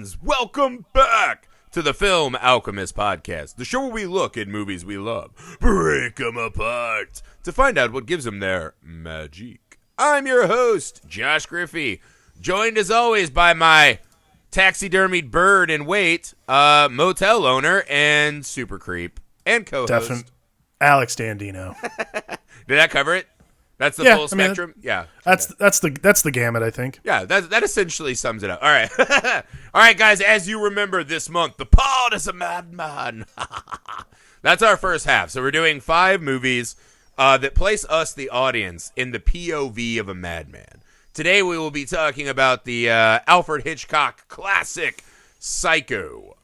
fans, welcome back to the Film Alchemist podcast, the show where we look at movies we love, break them apart, to find out what gives them their magic. I'm your host, Josh Griffey, joined as always by my taxidermied bird in wait, motel owner and super creep and co-host. Alex Dandino. Did that cover it? That's the full spectrum? That's the gamut, I think. Yeah, that essentially sums it up. All right. All right, guys, as you remember this month, the pod is a madman. That's our first half. So we're doing 5 movies that place us, the audience, in the POV of a madman. Today we will be talking about the Alfred Hitchcock classic, Psycho.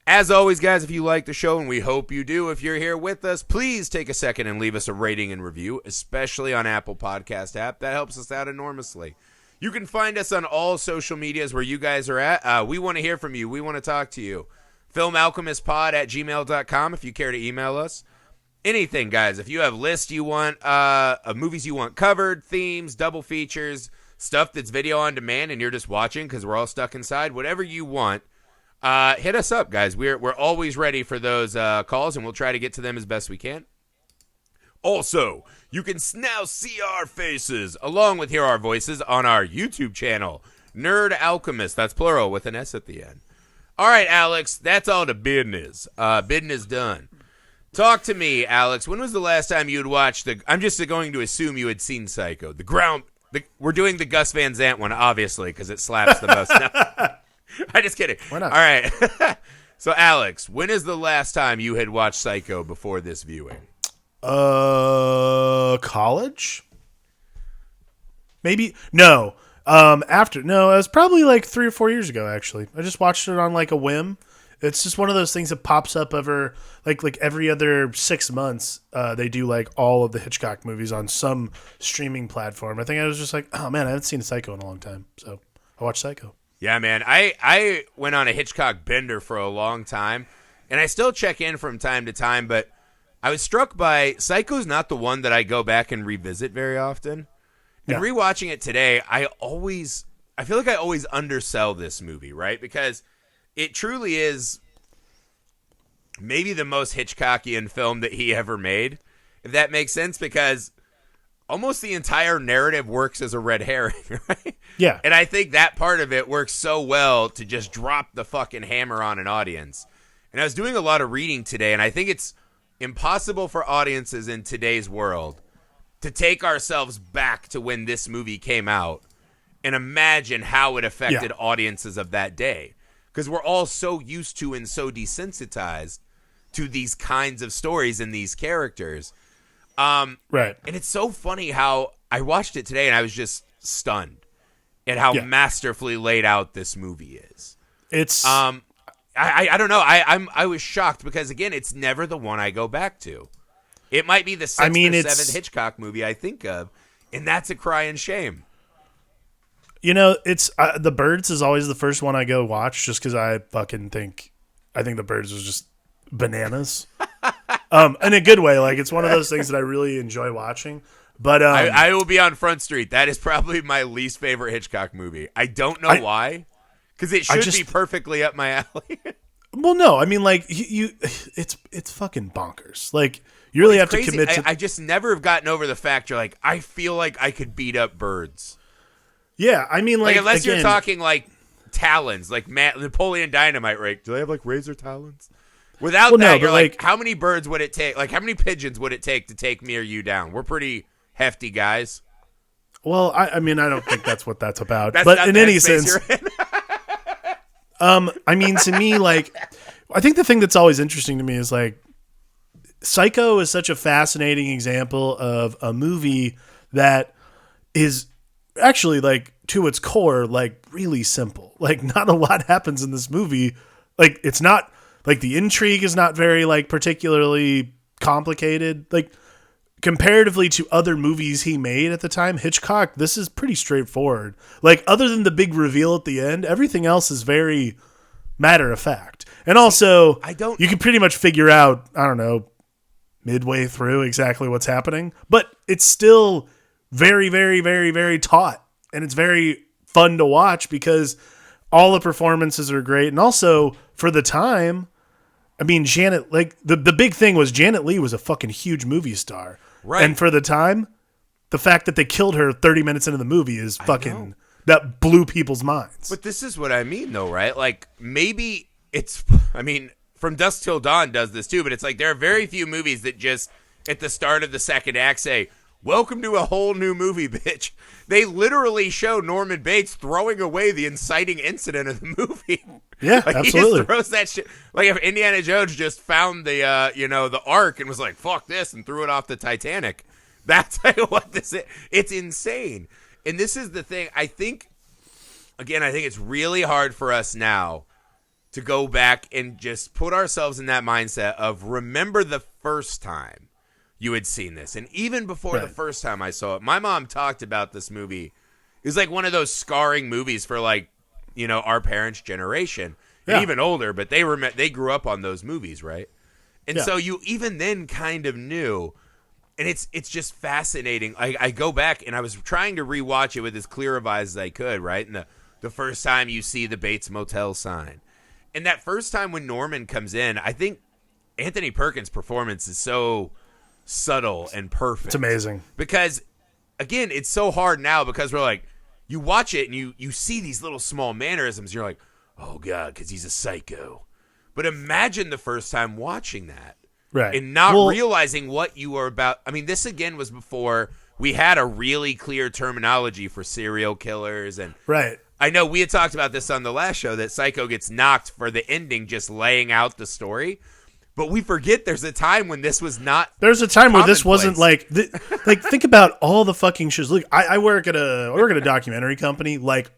As always, guys, if you like the show, and we hope you do, if you're here with us, please take a second and leave us a rating and review, especially on Apple Podcast app. That helps us out enormously. You can find us on all social medias where you guys are at. We want to hear from you. We want to talk to you. FilmAlchemistPod@gmail.com if you care to email us. Anything, guys. If you have lists you want, of movies you want covered, themes, double features, stuff that's video on demand and you're just watching because we're all stuck inside, whatever you want, hit us up, guys. We're always ready for those calls, and we'll try to get to them as best we can. Also, you can now see our faces, along with hear our voices, on our YouTube channel, Nerd Alchemist. That's plural with an S at the end. All right, Alex, that's all the business. Business done. Talk to me, Alex. When was the last time you had watched I'm just going to assume you had seen Psycho. We're doing the Gus Van Sant one, obviously, because it slaps the most. No. I'm just kidding. Why not? All right. So, Alex, when is the last time you had watched Psycho before this viewing? College? Maybe? No. No, it was probably like 3 or 4 years ago, actually. I just watched it on like a whim. It's just one of those things that pops up over like every other 6 months. They do like all of the Hitchcock movies on some streaming platform. I think I was just like, oh man, I haven't seen Psycho in a long time. So I watched Psycho. Yeah, man. I went on a Hitchcock bender for a long time, and I still check in from time to time, but I was struck by Psycho's not the one that I go back and revisit very often. And rewatching it today, I feel like I always undersell this movie, right? Because it truly is maybe the most Hitchcockian film that he ever made, if that makes sense, because almost the entire narrative works as a red herring, right? Yeah. And I think that part of it works so well to just drop the fucking hammer on an audience. And I was doing a lot of reading today, and I think it's impossible for audiences in today's world to take ourselves back to when this movie came out and imagine how it affected audiences of that day. Because we're all so used to and so desensitized to these kinds of stories and these characters. Right. And it's so funny how I watched it today and I was just stunned at how masterfully laid out this movie is. It's I don't know. I was shocked because again, it's never the one I go back to. It might be the 6th or 7th Hitchcock movie I think of, and that's a crying shame. You know, it's The Birds is always the first one I go watch just because I think The Birds was just bananas. In a good way. Like, it's one of those things that I really enjoy watching. But I will be on Front Street. That is probably my least favorite Hitchcock movie. I don't know why, because it should be perfectly up my alley. Well, no, I mean, like it's fucking bonkers. Like, you really have crazy. to commit to. I just never have gotten over the fact you're like, I feel like I could beat up birds. Yeah, I mean, like unless you're talking like talons, like Napoleon Dynamite, right? Do they have like razor talons? Without that, you're like, how many birds would it take? Like, how many pigeons would it take to take me or you down? We're pretty hefty guys. Well, I mean, I don't think that's what that's about. But in any sense, I mean, to me, like, I think the thing that's always interesting to me is like, Psycho is such a fascinating example of a movie that is actually, like, to its core, like, really simple. Like, not a lot happens in this movie. Like, it's not, like, the intrigue is not very, like, particularly complicated. Like, comparatively to other movies he made at the time, Hitchcock, this is pretty straightforward. Like, other than the big reveal at the end, everything else is very matter of fact. And also, you can pretty much figure out, I don't know, midway through exactly what's happening, but it's still very, very, very, very taut, and it's very fun to watch because All the performances are great. And also, for the time, I mean, Janet, like, the big thing was Janet Leigh was a fucking huge movie star. Right. And for the time, the fact that they killed her 30 minutes into the movie is fucking, that blew people's minds. But this is what I mean, though, right? Like, maybe it's, I mean, From Dusk Till Dawn does this too, but it's like there are very few movies that just, at the start of the second act, say, welcome to a whole new movie, bitch. They literally show Norman Bates throwing away the inciting incident of the movie. Yeah, like, absolutely. He just throws that shit. Like if Indiana Jones just found the, the Ark and was like, fuck this, and threw it off the Titanic. That's like what this is. It's insane. And this is the thing. I think it's really hard for us now to go back and just put ourselves in that mindset of remember the first time you had seen this. And even before the first time I saw it, my mom talked about this movie. It was like one of those scarring movies for like, our parents' generation. And even older, but they grew up on those movies, right? And so you even then kind of knew. And it's just fascinating. I go back and I was trying to rewatch it with as clear of eyes as I could, right? And the first time you see the Bates Motel sign. And that first time when Norman comes in, I think Anthony Perkins' performance is so subtle and perfect. It's amazing. Because, again, it's so hard now because we're like, you watch it and you see these little small mannerisms. You're like, oh, God, because he's a psycho. But imagine the first time watching that. Right. And not realizing what you were about. I mean, this, again, was before we had a really clear terminology for serial killers. And right. I know we had talked about this on the last show that Psycho gets knocked for the ending just laying out the story. But we forget there's a time when this was not. There's a time where this wasn't like think about all the fucking shows. Look, I work at a documentary company. Like,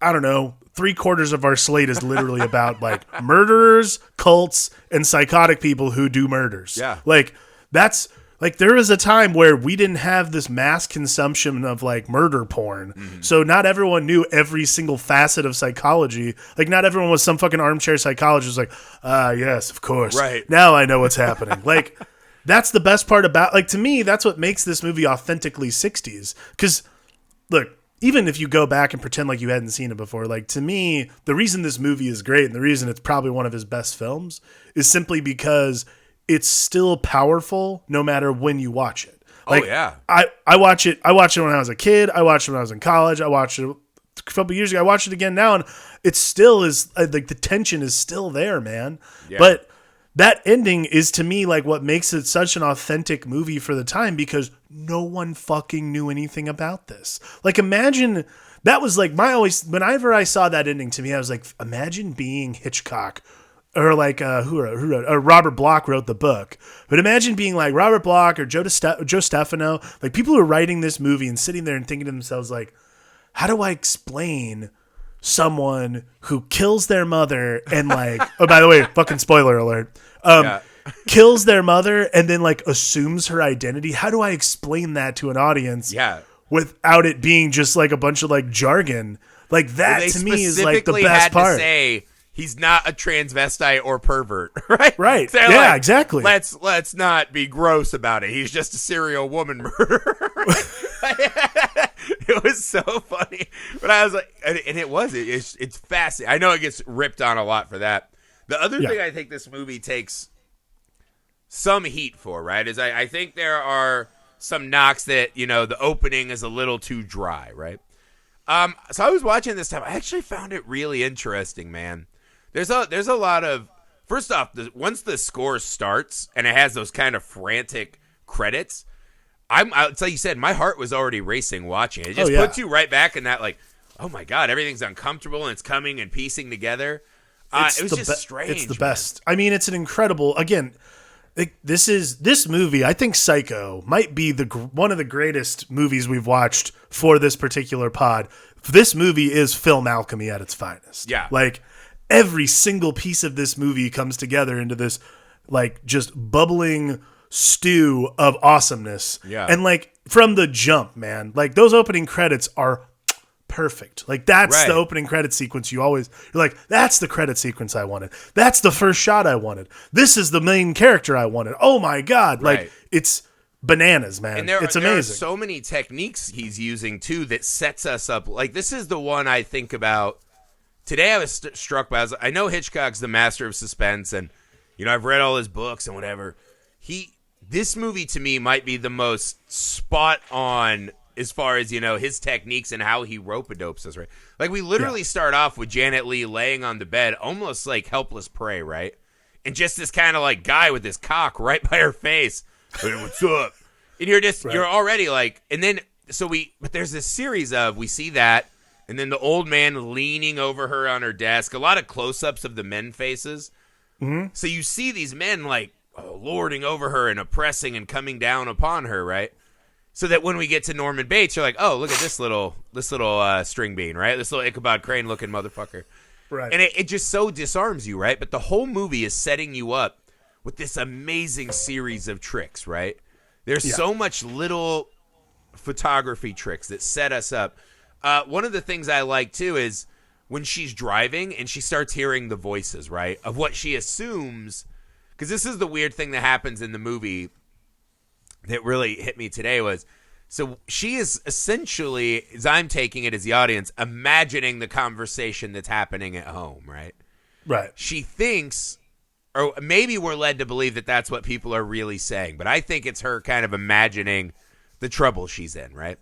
I don't know, 3/4 of our slate is literally about like murderers, cults, and psychotic people who do murders. Yeah, like that's. Like, there was a time where we didn't have this mass consumption of, like, murder porn. Mm-hmm. So not everyone knew every single facet of psychology. Like, not everyone was some fucking armchair psychologist like, yes, of course. Right. Now I know what's happening. Like, that's the best part about, like, to me, that's what makes this movie authentically 60s. Because, look, even if you go back and pretend like you hadn't seen it before, like, to me, the reason this movie is great and the reason it's probably one of his best films is simply because it's still powerful no matter when you watch it. Like, I watch it when I was a kid. I watched it when I was in college. I watched it a couple years ago. I watched it again now, and it still is like the tension is still there, man. Yeah. But that ending is to me like what makes it such an authentic movie for the time because no one fucking knew anything about this. Like, imagine that was like whenever I saw that ending to me, I was like, imagine being Hitchcock. Or like Robert Bloch wrote the book. But imagine being like Robert Bloch or Joe Stefano, like people who are writing this movie and sitting there and thinking to themselves like, how do I explain someone who kills their mother and like, oh, by the way, fucking spoiler alert, kills their mother and then like assumes her identity? How do I explain that to an audience without it being just like a bunch of like jargon? Like that to me is like the best part. He's not a transvestite or pervert, right? Right. So like, exactly. Let's not be gross about it. He's just a serial woman murderer. It was so funny. But I was like, and it's fascinating. I know it gets ripped on a lot for that. The other thing I think this movie takes some heat for, right, is I think there are some knocks that, the opening is a little too dry, right? So I was watching this time. I actually found it really interesting, man. There's a lot of, first off, once the score starts and it has those kind of frantic credits, it's like you said, my heart was already racing watching it. It just puts you right back in that like, oh my God, everything's uncomfortable and it's coming and piecing together. It was just strange. It's the best. I mean, it's an incredible, again, this movie, I think Psycho might be one of the greatest movies we've watched for this particular pod. This movie is film alchemy at its finest. Yeah. Like, every single piece of this movie comes together into this, like, just bubbling stew of awesomeness. Yeah. And, like, from the jump, man, like, those opening credits are perfect. Like, that's the opening credit sequence you're like, that's the credit sequence I wanted. That's the first shot I wanted. This is the main character I wanted. Oh, my God. Like, it's bananas, man. And it's amazing. There are so many techniques he's using, too, that sets us up. Like, this is the one I think about today I was struck by. I know Hitchcock's the master of suspense, and I've read all his books and whatever. This movie to me might be the most spot on as far as his techniques and how he rope-a-dopes us. Right, like we literally start off with Janet Leigh laying on the bed, almost like helpless prey, right, and just this kind of like guy with his cock right by her face. Hey, what's up? And you're already like, and then but there's this series of we see that. And then the old man leaning over her on her desk. A lot of close-ups of the men faces. Mm-hmm. So you see these men like lording over her and oppressing and coming down upon her, right? So that when we get to Norman Bates, you're like, oh, look at this little string bean, right? This little Ichabod Crane looking motherfucker. Right. And it just so disarms you, right? But the whole movie is setting you up with this amazing series of tricks, right? There's so much little photography tricks that set us up. One of the things I like, too, is when she's driving and she starts hearing the voices, right, of what she assumes. Because this is the weird thing that happens in the movie that really hit me today was, so she is essentially, as I'm taking it as the audience, imagining the conversation that's happening at home, right? Right. She thinks, or maybe we're led to believe that that's what people are really saying, but I think it's her kind of imagining the trouble she's in, right?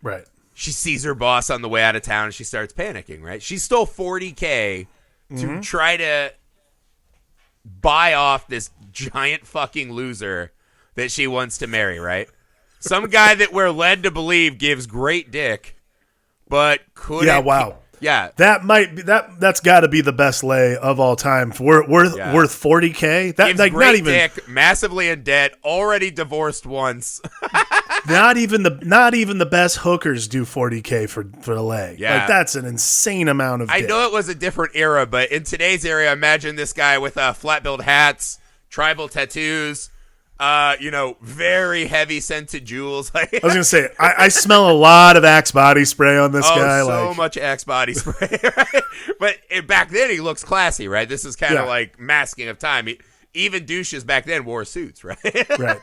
Right. She sees her boss on the way out of town and she starts panicking, right? She stole $40K to try to buy off this giant fucking loser that she wants to marry, right? Some guy that we're led to believe gives great dick, but couldn't. Yeah, wow. Yeah. That might be that's got to be the best lay of all time. Worth $40K. That gives like great not even dick, massively in debt, already divorced once. not even the best hookers do $40K for the lay. Yeah. Like that's an insane amount of dick. I know it was a different era, but in today's era, imagine this guy with flat-billed hats, tribal tattoos, very heavy scented jewels. I was gonna say, I smell a lot of Axe body spray on this guy. So much Axe body spray. Right? But back then, he looks classy, right? This is kind of like masking of time. Even douches back then wore suits, right? Right.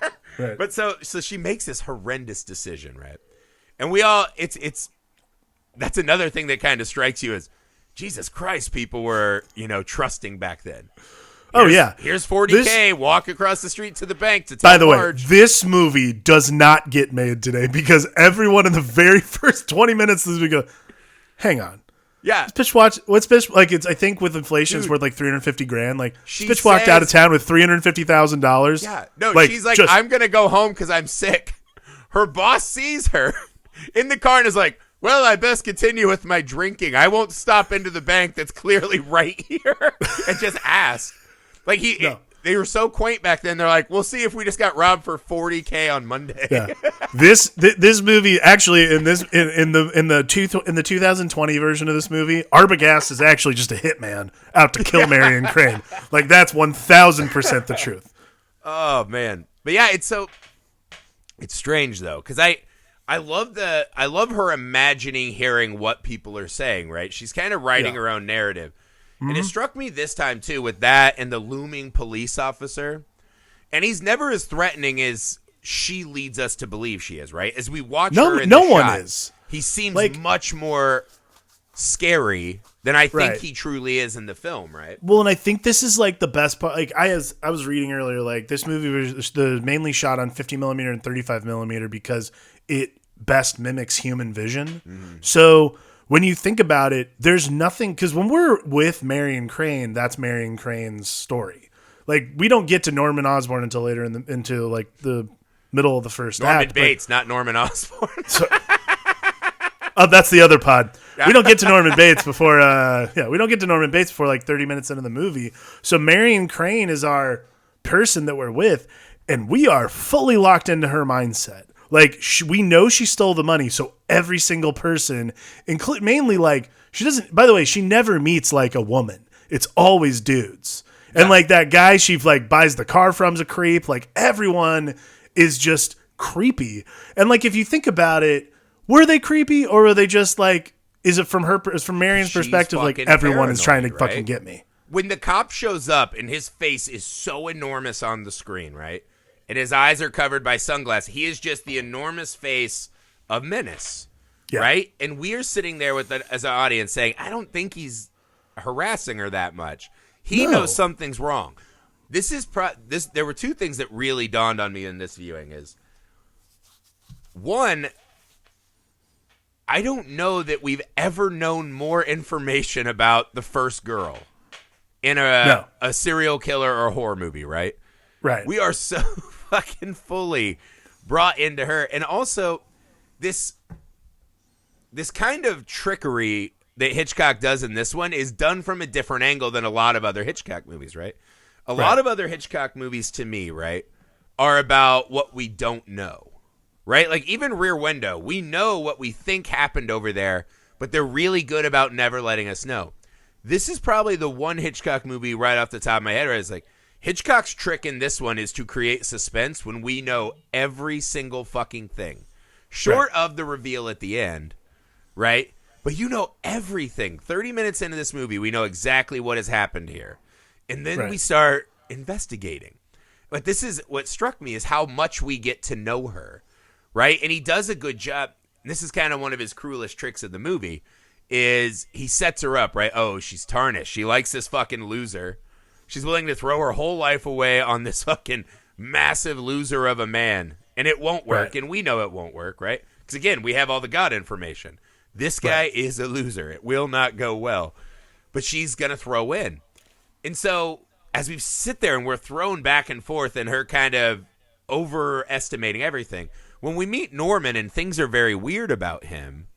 But so she makes this horrendous decision, right? And we all, that's another thing that kind of strikes you as, Jesus Christ, people were, trusting back then. Here's $40K. Walk across the street to the bank to tell Marge. Way, this movie does not get made today because everyone in the very first 20 minutes of this movie go, hang on. Yeah. What's bitch like? It's I think with inflation, it's worth like $350,000. Like bitch walked says, out of town with $350,000. Yeah. No, she's like, I'm gonna go home because I'm sick. Her boss sees her in the car and is like, well, I best continue with my drinking. I won't stop into the bank that's clearly right here and just ask. Like they were so quaint back then. They're like, we'll see if we just got robbed for $40K on Monday. Yeah. This movie actually in the 2020 version of this movie, Arbogast is actually just a hitman out to kill Marion Crane. Like that's 1000% the truth. Oh man, but yeah, it's strange though because I love her imagining hearing what people are saying. Right, she's kind of writing her own narrative. And it struck me this time, too, with that and the looming police officer. And he's never as threatening as she leads us to believe she is, right? As we watch her in the shot, one is. He seems much more scary than I think he truly is in the film, right? Well, and I think this is, like, the best part. Like, I was reading earlier, like, this movie was mainly shot on 50mm and 35mm because it best mimics human vision. Mm-hmm. So when you think about it, there's nothing, because when we're with Marion Crane, that's Marion Crane's story. Like we don't get to Norman Osborn until later into like the middle of the first act. Norman Bates, not Norman Osborn. That's the other pod. We don't get to Norman Bates before. We don't get to Norman Bates before like 30 minutes into the movie. So Marion Crane is our person that we're with, and we are fully locked into her mindset. Like, we know she stole the money, so every single person, mainly, like, she doesn't, by the way, she never meets, like, a woman. It's always dudes. Yeah. And, like, that guy she, like, buys the car from's a creep. Like, everyone is just creepy. And, like, if you think about it, were they creepy, or were they just, like, is it from Marion's perspective, like, everyone is trying to fucking get me? When the cop shows up and his face is so enormous on the screen, right? And his eyes are covered by sunglasses. He is just the enormous face of menace, right? And we're sitting there as an audience saying, I don't think he's harassing her that much. He No. knows something's wrong. There were two things that really dawned on me in this viewing is, one, I don't know that we've ever known more information about the first girl in a serial killer or a horror movie, right? Right. We are so fucking fully brought into her. And also, this kind of trickery that Hitchcock does in this one is done from a different angle than a lot of other Hitchcock movies, right? A lot of other Hitchcock movies, to me, right, are about what we don't know, right? Like, even Rear Window, we know what we think happened over there, but they're really good about never letting us know. This is probably the one Hitchcock movie right off the top of my head where it's like, Hitchcock's trick in this one is to create suspense when we know every single fucking thing. Short of the reveal at the end, right? But you know everything. 30 minutes into this movie, we know exactly what has happened here. And then we start investigating. But this is what struck me is how much we get to know her, right? And he does a good job. This is kind of one of his cruelest tricks of the movie is he sets her up, right? Oh, she's tarnished. She likes this fucking loser. She's willing to throw her whole life away on this fucking massive loser of a man. And it won't work. And we know it won't work, right? Because, again, we have all the God information. This guy is a loser. It will not go well. But she's going to throw in. And so as we sit there and we're thrown back and forth and her kind of overestimating everything, when we meet Norman and things are very weird about him,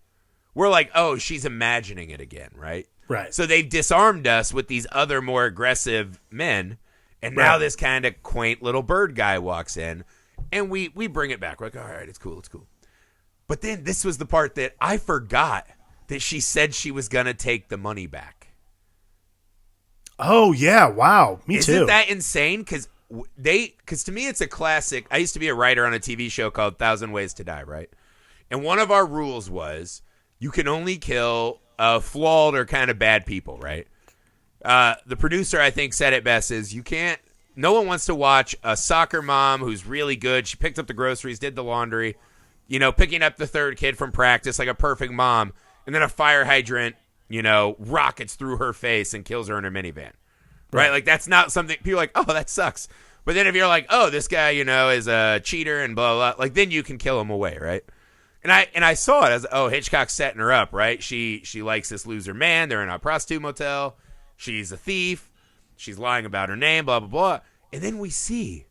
we're like, oh, she's imagining it again, right? Right. So they've disarmed us with these other more aggressive men, and now this kind of quaint little bird guy walks in, and we bring it back. We're like, all right, it's cool. But then this was the part that I forgot that she said she was going to take the money back. Oh, yeah. Wow. Me too. Isn't that insane? Because to me, it's a classic. I used to be a writer on a TV show called 1,000 Ways to Die, right? And one of our rules was you can only kill flawed or kind of bad people, right? The producer, I think, said it best is no one wants to watch a soccer mom who's really good. She picked up the groceries, did the laundry, picking up the third kid from practice like a perfect mom, and then a fire hydrant, rockets through her face and kills her in her minivan. Right? Like, that's not something people are like, oh, that sucks. But then if you're like, oh, this guy, is a cheater and blah, blah, like, then you can kill him away, right? And I saw it as, oh, Hitchcock's setting her up, right? She likes this loser man. They're in a prostitute motel. She's a thief. She's lying about her name, blah, blah, blah. And then we see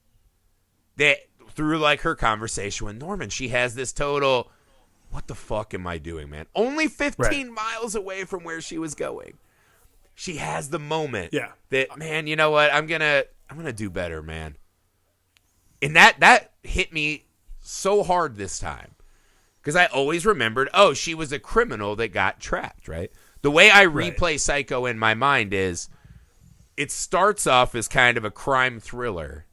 that through, like, her conversation with Norman, she has this total, what the fuck am I doing, man? Only 15 miles away from where she was going. She has the moment that, man, you know what? I'm gonna do better, man. And that hit me so hard this time. Because I always remembered, oh, she was a criminal that got trapped, right? The way I replay Psycho in my mind is it starts off as kind of a crime thriller.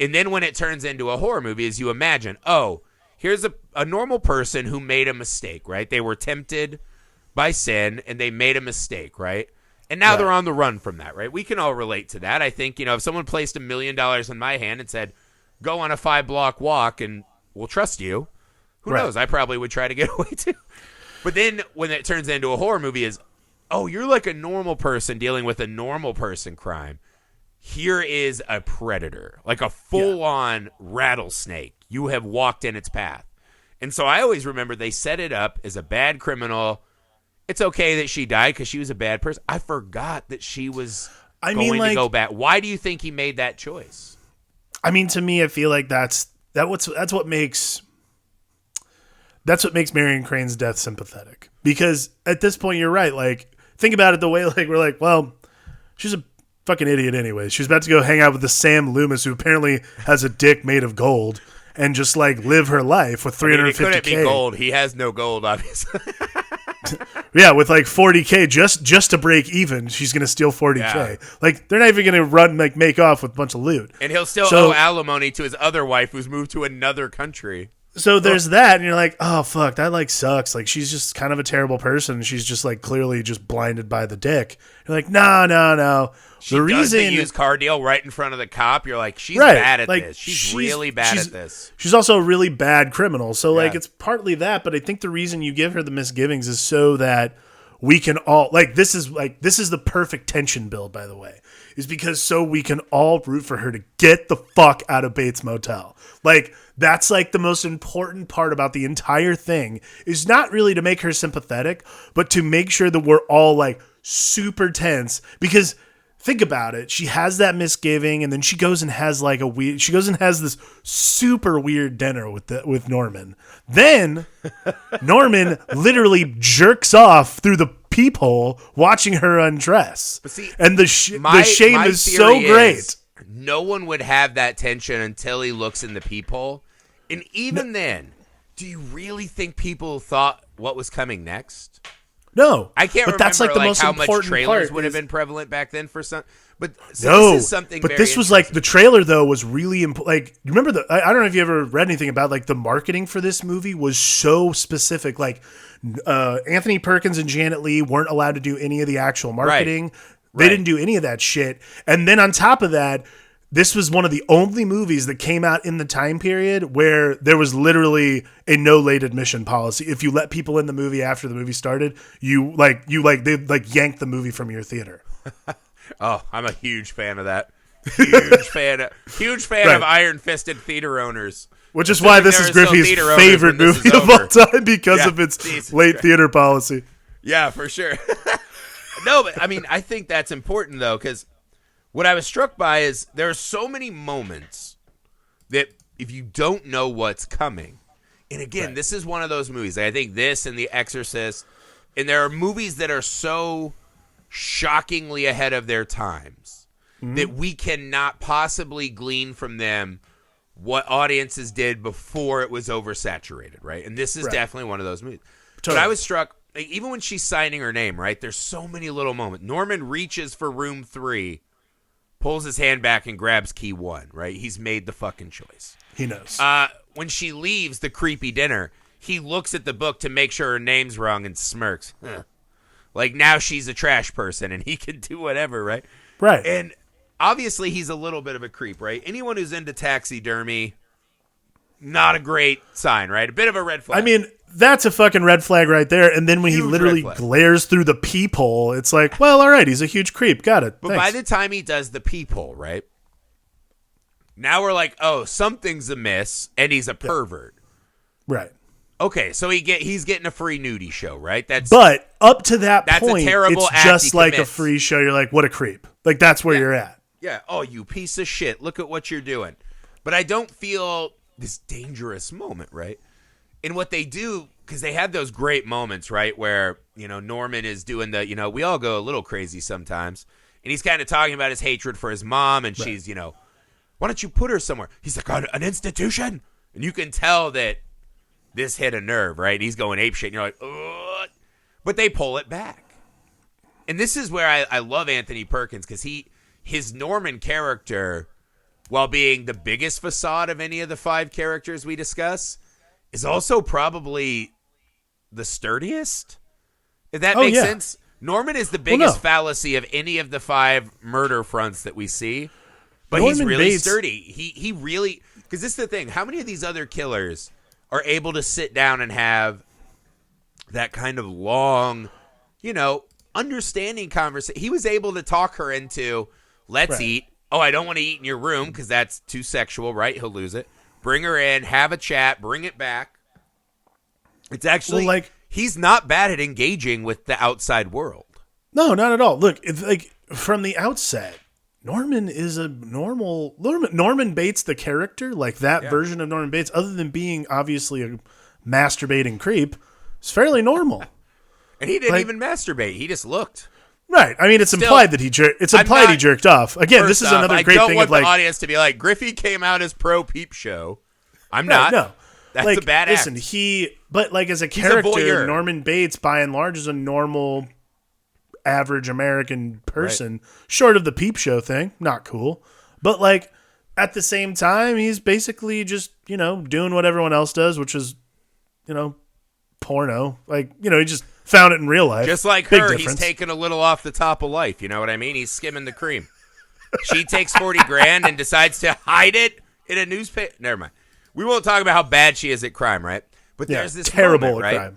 And then when it turns into a horror movie, as you imagine, oh, here's a normal person who made a mistake, right? They were tempted by sin and they made a mistake, right? And now they're on the run from that, right? We can all relate to that. I think, if someone placed $1 million in my hand and said, go on a 5-block walk and we'll trust you, who knows? I probably would try to get away too. But then when it turns into a horror movie is, oh, you're like a normal person dealing with a normal person crime. Here is a predator, like a full-on rattlesnake. You have walked in its path. And so I always remember they set it up as a bad criminal. It's okay that she died because she was a bad person. I forgot that she was going to go back. Why do you think he made that choice? I mean, to me, I feel like that's what makes Marion Crane's death sympathetic. Because at this point, you're right. Like, think about it the way, like, we're like, well, she's a fucking idiot anyway. She's about to go hang out with this Sam Loomis, who apparently has a dick made of gold, and just, like, live her life with $350K. It couldn't be gold. He has no gold, obviously. Yeah, with like $40K just to break even, she's gonna steal $40K. Yeah. Like, they're not even gonna make off with a bunch of loot. And he'll still owe alimony to his other wife who's moved to another country. So there's that, and you're like, oh fuck, that like sucks. Like, she's just kind of a terrible person. She's just like clearly just blinded by the dick. You're like, no. She does the used car deal right in front of the cop. You're like, she's bad at this. She's really bad at this. She's also a really bad criminal. So like, it's partly that, but I think the reason you give her the misgivings is so that we can all this is the perfect tension build, by the way, is because so we can all root for her to get the fuck out of Bates Motel. Like, that's like the most important part about the entire thing, is not really to make her sympathetic, but to make sure that we're all like super tense. Because think about it, she has that misgiving, and then she goes and has this super weird dinner with Norman. Then Norman literally jerks off through the peephole watching her undress. But see, and the shame is so great. No one would have that tension until he looks in the peephole. And even then, do you really think people thought what was coming next? No. I can't remember that's like the most how much important trailers part would have been prevalent back then for some. But no, this is something but very this was like the trailer though was really like, you remember I don't know if you ever read anything about like the marketing for this movie was so specific. Like Anthony Perkins and Janet Leigh weren't allowed to do any of the actual marketing. They didn't do any of that shit. And then on top of that, this was one of the only movies that came out in the time period where there was literally a no late admission policy. If you let people in the movie after the movie started, they yanked the movie from your theater. Oh, I'm a huge fan of that. Huge fan of iron-fisted theater owners. Which is why this is Griffey's favorite movie of all time, because of its late theater policy. Yeah, for sure. No, but I mean, I think that's important though, because what I was struck by is there are so many moments that if you don't know what's coming, and again, this is one of those movies. I think this and The Exorcist, and there are movies that are so shockingly ahead of their times that we cannot possibly glean from them what audiences did before it was oversaturated, right? And this is definitely one of those movies. Totally. But I was struck, like, even when she's signing her name, right? There's so many little moments. Norman reaches for room 3, pulls his hand back and grabs key 1, right? He's made the fucking choice. He knows. When she leaves the creepy dinner, he looks at the book to make sure her name's wrong and smirks. Like, now she's a trash person and he can do whatever, right? Right. And obviously he's a little bit of a creep, right? Anyone who's into taxidermy, not a great sign, right? A bit of a red flag. I mean, that's a fucking red flag right there. And then when he literally glares through the peephole, it's like, well, all right, he's a huge creep. Got it. But by the time he does the peephole, right? Now we're like, oh, something's amiss, and he's a pervert. Right. Okay, so he's getting a free nudie show, right? But up to that point, a terrible it's just like a free show. You're like, what a creep. Like, that's where you're at. Yeah. Oh, you piece of shit. Look at what you're doing. But I don't feel this dangerous moment, right? And what they do, because they had those great moments, right, where, Norman is doing the, we all go a little crazy sometimes. And he's kind of talking about his hatred for his mom, and she's, why don't you put her somewhere? He's like, an institution? And you can tell that this hit a nerve, right? He's going apeshit, and you're like, ugh. But they pull it back. And this is where I love Anthony Perkins, because his Norman character, while being the biggest facade of any of the 5 characters we discuss, is also probably the sturdiest. If that makes sense. Norman is the biggest fallacy of any of the 5 murder fronts that we see. But Norman he's really sturdy. He really, because this is the thing. How many of these other killers are able to sit down and have that kind of long, understanding conversation? He was able to talk her into, let's eat. Oh, I don't want to eat in your room because that's too sexual, right? He'll lose it. Bring her in, have a chat, bring it back. It's actually, he's not bad at engaging with the outside world. No, not at all. Look, it's like from the outset, Norman is a normal Norman Bates, the character, like that version of Norman Bates, other than being obviously a masturbating creep, is fairly normal. And he didn't even masturbate; he just looked. Right. I mean, it's implied that he jerked off. Again, this is another great thing. I don't want the audience to be like, Griffey came out as pro peep show. I'm not. No, that's a bad act. Listen, but like as a character, Norman Bates, by and large, is a normal, average American person, short of the peep show thing. Not cool. But like at the same time, he's basically just, doing what everyone else does, which is, porno. Like, he just found it in real life. Just like her, he's taking a little off the top of life. You know what I mean? He's skimming the cream. She takes $40,000 and decides to hide it in a newspaper. Never mind. We won't talk about how bad she is at crime, right? But there's this terrible moment, right? Crime.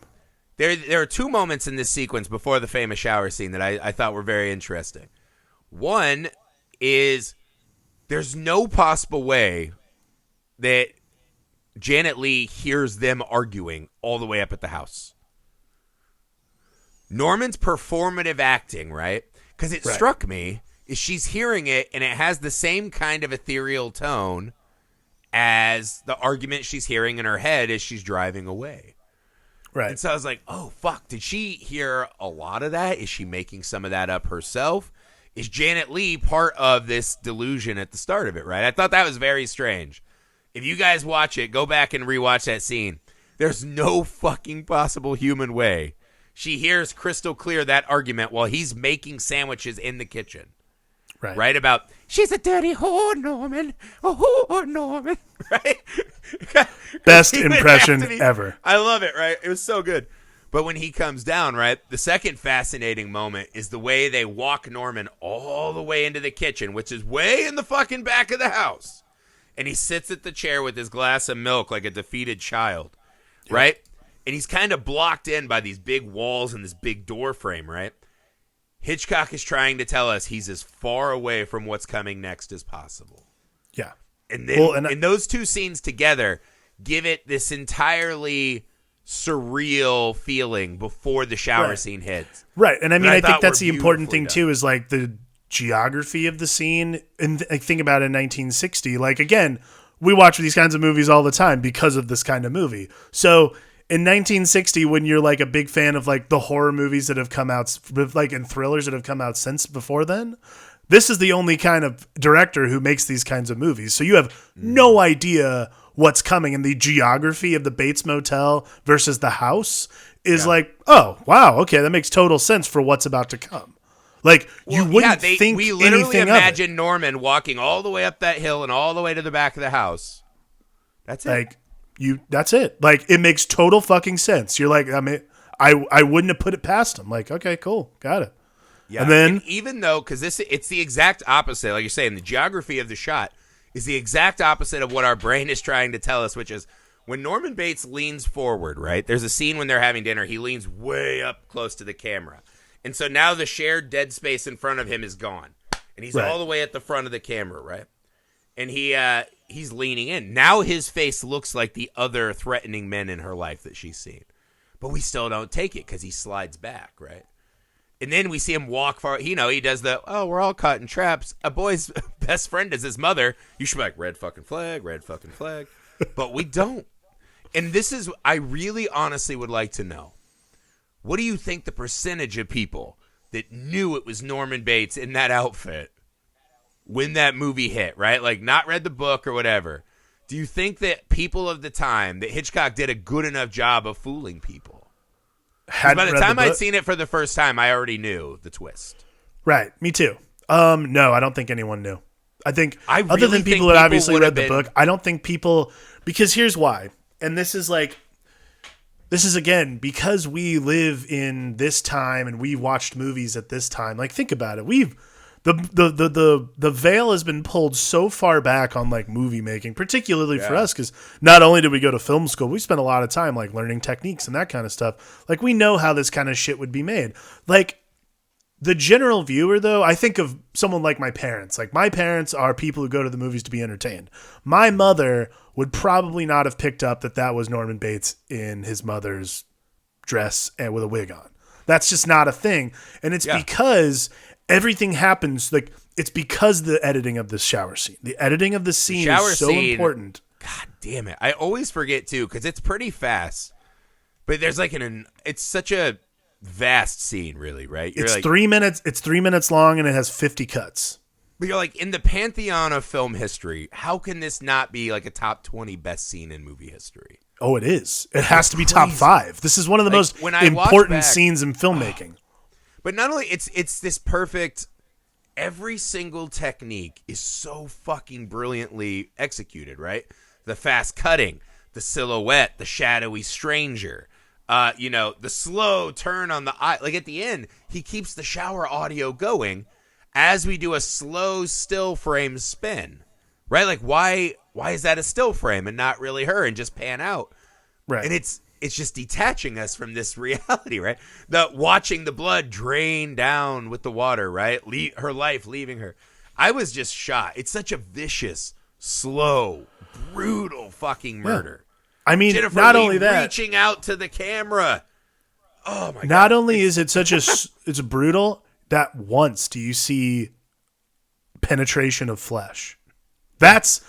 there are two moments in this sequence before the famous shower scene that I thought were very interesting. One is there's no possible way that Janet Leigh hears them arguing all the way up at the house. Norman's performative acting, right? Because it struck me is she's hearing it and it has the same kind of ethereal tone as the argument she's hearing in her head as she's driving away. Right. And so I was like, oh, fuck. Did she hear a lot of that? Is she making some of that up herself? Is Janet Leigh part of this delusion at the start of it, right? I thought that was very strange. If you guys watch it, go back and rewatch that scene. There's no fucking possible human way she hears crystal clear that argument while he's making sandwiches in the kitchen. Right? About, she's a dirty whore, Norman. A whore, Norman. Right? Best impression ever. I love it, right? It was so good. But when he comes down, right, the second fascinating moment is the way they walk Norman all the way into the kitchen, which is way in the fucking back of the house. And he sits at the chair with his glass of milk like a defeated child, right? And he's kind of blocked in by these big walls and this big door frame, right? Hitchcock is trying to tell us he's as far away from what's coming next as possible. Yeah. And then and those two scenes together give it this entirely surreal feeling before the shower scene hits. Right. And I mean, I think that's the important thing too, is like the geography of the scene. And I think about it in 1960, like, again, we watch these kinds of movies all the time because of this kind of movie. So in 1960, when you're like a big fan of like the horror movies that have come out, like, and thrillers that have come out since before then, this is the only kind of director who makes these kinds of movies. So you have no idea what's coming, and the geography of the Bates Motel versus the house is like, oh, wow, okay, that makes total sense for what's about to come. Like, you wouldn't think we literally anything imagine Norman walking all the way up that hill and all the way to the back of the house. That's it. Like, that's it. Like, it makes total fucking sense. You're like, I mean, I wouldn't have put it past him. Like, okay, cool, got it. Yeah, and then and even though, because it's the exact opposite, like you're saying, the geography of the shot is the exact opposite of what our brain is trying to tell us, which is when Norman Bates leans forward, right? There's a scene when they're having dinner. He leans way up close to the camera. And so now the shared dead space in front of him is gone. And he's all the way at the front of the camera, right? And he's leaning in. Now his face looks like the other threatening men in her life that she's seen. But we still don't take it because he slides back, right? And then we see him walk far. He does the, oh, we're all caught in traps. A boy's best friend is his mother. You should be like, red fucking flag, red fucking flag. But we don't. And this is, I really honestly would like to know, what do you think the percentage of people that knew it was Norman Bates in that outfit when that movie hit, right? Like, not read the book or whatever. Do you think that people of the time, that Hitchcock did a good enough job of fooling people? By the time I'd seen it for the first time, I already knew the twist. Right, me too. No, I don't think anyone knew. I think, other than people that obviously read the book, I don't think people, because here's why. And this is again, because we live in this time and we watched movies at this time. Like, think about it. The veil has been pulled so far back on like movie making, particularly for us, because not only did we go to film school, we spent a lot of time like learning techniques and that kind of stuff. Like, we know how this kind of shit would be made. Like, the general viewer, though, I think of someone like my parents. Like, my parents are people who go to the movies to be entertained. My mother would probably not have picked up that was Norman Bates in his mother's dress and with a wig on. That's just not a thing. And it's because everything happens, like, it's because the editing of this shower scene. The editing of the scene is so important. God damn it. I always forget, too, because it's pretty fast. But there's like it's such a vast scene, really, right? It's like 3 minutes. It's 3 minutes long, and it has 50 cuts. But you're like, in the pantheon of film history, how can this not be like a top 20 best scene in movie history? Oh, it is. It has to be top 5. This is one of the most important scenes in filmmaking. But not only it's this perfect. Every single technique is so fucking brilliantly executed, right? The fast cutting, the silhouette, the shadowy stranger, the slow turn on the eye. Like, at the end, he keeps the shower audio going as we do a slow still frame spin, right? Like, why is that a still frame and not really her and just pan out? Right. And it's just detaching us from this reality, right? The watching the blood drain down with the water, right? Her life leaving her. I was just shot. It's such a vicious, slow, brutal fucking murder. I mean, Jennifer not Lee only that, reaching out to the camera. Oh my god! Not only is it such a it's brutal that once do you see penetration of flesh. That's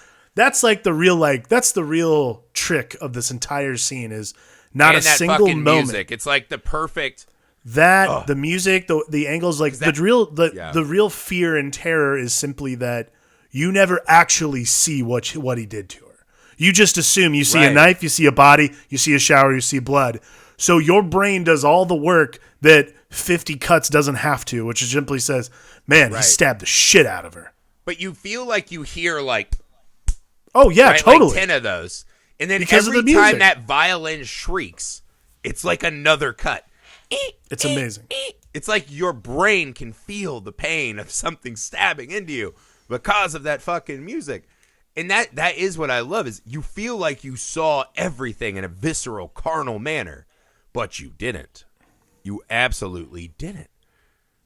like the real that's the real trick of this entire scene is not and a single moment. Music. It's like the perfect the music, the angles, like the real fear and terror is simply that you never actually see what he did to her. You just assume you see a knife, you see a body, you see a shower, you see blood. So your brain does all the work that 50 cuts doesn't have to, which simply says, man, he stabbed the shit out of her. But you feel like you hear oh yeah, totally, like 10 of those. And then because every time that violin shrieks, it's like another cut. It's amazing. It's like your brain can feel the pain of something stabbing into you because of that fucking music. And that is what I love, is you feel like you saw everything in a visceral, carnal manner, but you didn't. You absolutely didn't.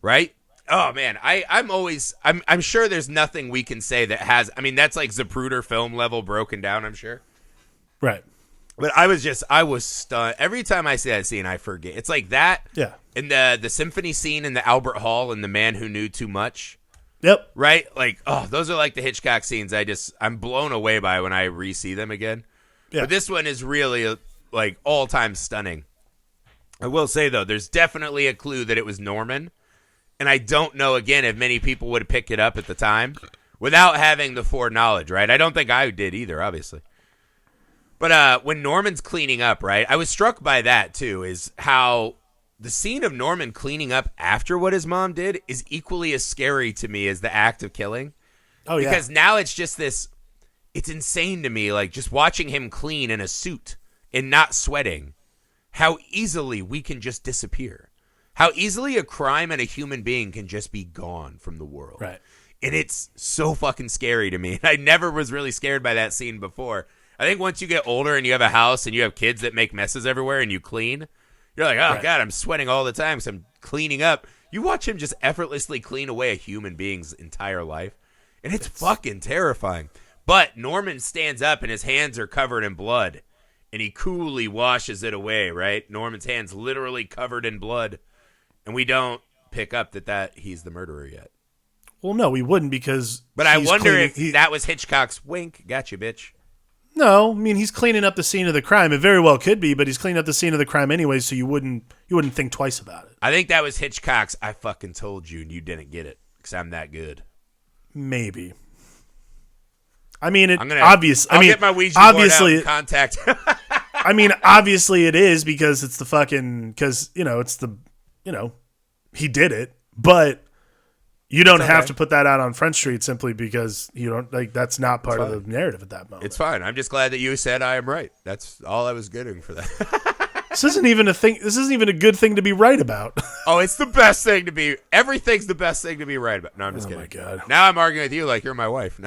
Right? Oh man, I'm sure there's nothing we can say that has, I mean, that's like Zapruder film level broken down, I'm sure. Right. But I was stunned. Every time I see that scene, I forget. It's like that. Yeah. And the symphony scene in the Albert Hall and The Man Who Knew Too Much. Yep. Right? Like, oh, those are like the Hitchcock scenes I'm blown away by when I re-see them again. Yeah. But this one is really like all-time stunning. I will say, though, there's definitely a clue that it was Norman. And I don't know, again, if many people would have picked it up at the time without having the foreknowledge, right? I don't think I did either, obviously. But when Norman's cleaning up, right, I was struck by that, too, is how the scene of Norman cleaning up after what his mom did is equally as scary to me as the act of killing. Oh, yeah. Because now it's just this, it's insane to me, like just watching him clean in a suit and not sweating, how easily we can just disappear. How easily a crime and a human being can just be gone from the world. Right. And it's so fucking scary to me. I never was really scared by that scene before. I think once you get older and you have a house and you have kids that make messes everywhere and you clean, you're like, oh, God, I'm sweating all the time because I'm cleaning up. You watch him just effortlessly clean away a human being's entire life, and it's fucking terrifying. But Norman stands up and his hands are covered in blood, and he coolly washes it away, right? Norman's hands literally covered in blood. And we don't pick up that he's the murderer yet. Well, no, we wouldn't because... But I wonder if that was Hitchcock's wink. Gotcha, bitch. No, I mean, he's cleaning up the scene of the crime. It very well could be, but he's cleaning up the scene of the crime anyway, so you wouldn't think twice about it. I think that was Hitchcock's I fucking told you and you didn't get it because I'm that good. Maybe. I mean, I'll get my Ouija board out and contact. I mean, obviously it is because it's the fucking... Because, he did it, but you don't have to put that out on Front Street simply because you don't that's not part of the narrative at that moment. It's fine. I'm just glad that you said I am right. That's all I was getting for that. This isn't even a thing. This isn't even a good thing to be right about. Oh, it's the best thing to be. Everything's the best thing to be right about. No, I'm just kidding. Oh my God. Now I'm arguing with you like you're my wife.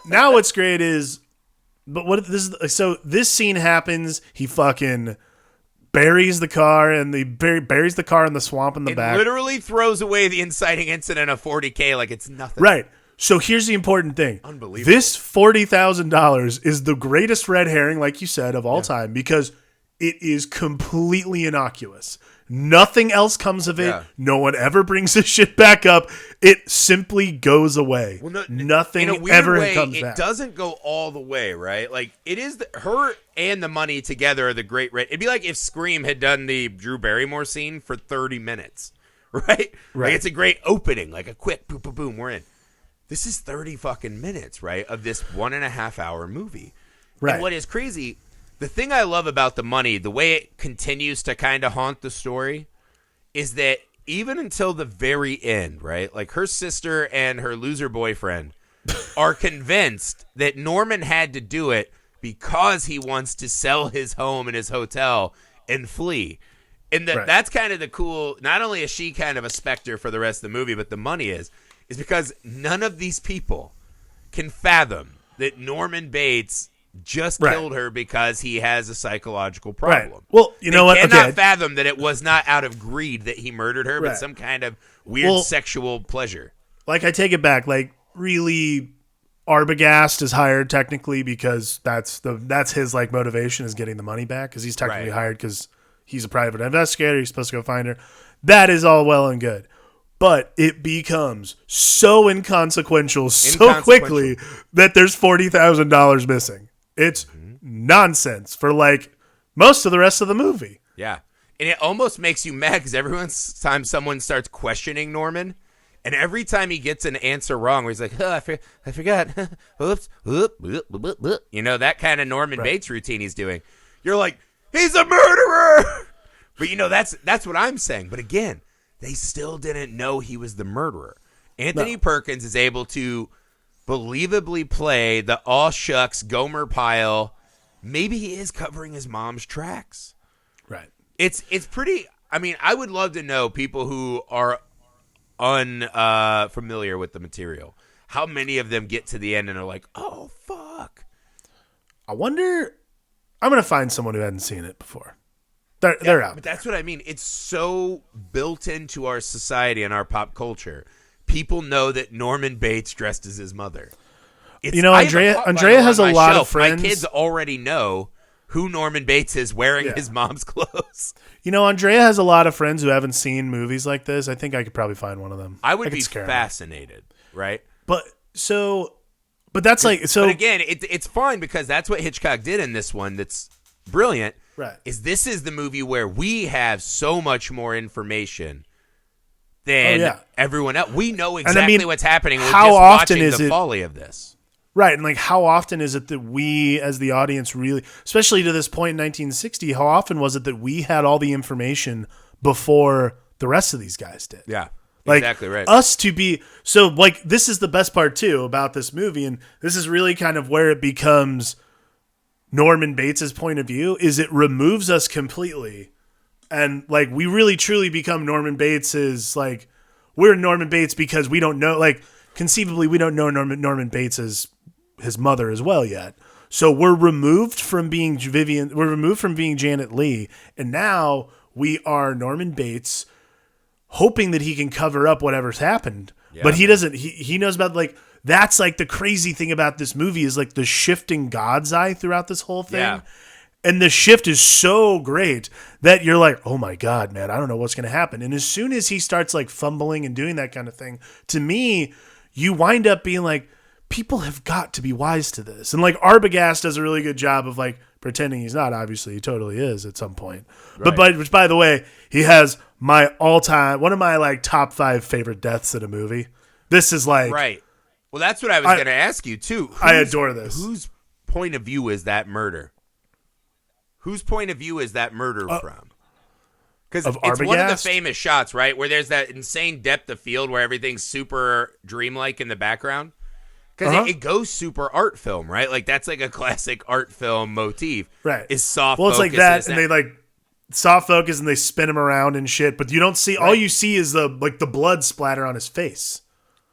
Now what's great is, but what this is? So this scene happens. He fucking buries the car and buries the car in the swamp in the back. Literally throws away the inciting incident of $40,000 like it's nothing. Right. So here's the important thing. Unbelievable. This $40,000 is the greatest red herring, like you said, of all time because it is completely innocuous. Nothing else comes of it. Yeah. No one ever brings this shit back up. It simply goes away. Well, nothing in a weird ever way, comes back. It doesn't go all the way, right? Like it is her and the money together are the great red. It'd be like if Scream had done the Drew Barrymore scene for 30 minutes, right? Like it's a great opening, like a quick boom, boom, boom, we're in. This is 30 fucking minutes, right, of this 1.5 hour movie. Right. And what is crazy, the thing I love about the money, the way it continues to kind of haunt the story, is that even until the very end, right? Like her sister and her loser boyfriend are convinced that Norman had to do it because he wants to sell his home and his hotel and flee. And that's kind of the cool, not only is she kind of a specter for the rest of the movie, but the money is because none of these people can fathom that Norman Bates just Right. killed her because he has a psychological problem. Right. Well, you know what? They cannot Okay. fathom that it was not out of greed that he murdered her, but Right. some kind of weird sexual pleasure. Like, I take it back. Like, really, Arbogast is hired technically because that's his like motivation is getting the money back because he's technically Right. hired because he's a private investigator. He's supposed to go find her. That is all well and good. But it becomes so inconsequential so quickly that there's $40,000 missing. It's nonsense for like most of the rest of the movie. Yeah. And it almost makes you mad because every time someone starts questioning Norman, and every time he gets an answer wrong, where he's like, I forgot. Oops. You know, that kind of Norman Bates routine he's doing. You're like, he's a murderer. But, you know, that's what I'm saying. But again, they still didn't know he was the murderer. Anthony Perkins is able to believably play the aw shucks Gomer Pyle. Maybe he is covering his mom's tracks. Right. It's pretty. I mean, I would love to know people who are unfamiliar with the material. How many of them get to the end and are like, "Oh fuck"? I wonder. I'm gonna find someone who hadn't seen it before. They're out. But that's what I mean. It's so built into our society and our pop culture. People know that Norman Bates dressed as his mother. You know, Andrea has a lot of friends. My kids already know who Norman Bates is wearing his mom's clothes. You know, Andrea has a lot of friends who haven't seen movies like this. I think I could probably find one of them. I would be fascinated, right? But that's like so. But again, it's fine because that's what Hitchcock did in this one. That's brilliant. Right. This is the movie where we have so much more information than everyone else. We know exactly what's happening. We're how just often watching is the it, folly of this. Right. And like, how often is it that we, as the audience, really, especially to this point in 1960, how often was it that we had all the information before the rest of these guys did? Yeah. Like, exactly right. Us to be so like this is the best part too about this movie, and this is really kind of where it becomes Norman Bates' point of view, is it removes us completely. And like we really truly become Norman Bates's like we're Norman Bates because we don't know like conceivably we don't know Norman Bates as his mother as well yet. So we're removed from being we're removed from being Janet Leigh, and now we are Norman Bates hoping that he can cover up whatever's happened. Yeah, but he doesn't he knows about like that's like the crazy thing about this movie is like the shifting God's eye throughout this whole thing. Yeah. And the shift is so great that you're like, oh my God, man, I don't know what's going to happen. And as soon as he starts like fumbling and doing that kind of thing, to me, you wind up being like, people have got to be wise to this. And like Arbogast does a really good job of like pretending he's not. Obviously, he totally is at some point. Right. But which, by the way, he has my all-time, one of my like top 5 favorite deaths in a movie. This is like... Right. Well, that's what I was going to ask you, too. I adore this. Whose point of view is that murder? Whose point of view is that murder from? Because it's Arbogast? one of the famous shots, right, where there's that insane depth of field where everything's super dreamlike in the background. Because it goes super art film, right? Like, that's like a classic art film motif. Right. Is soft focus. Well, it's like that, and they like soft focus, and they spin him around and shit. But you don't see, all you see is the blood splatter on his face.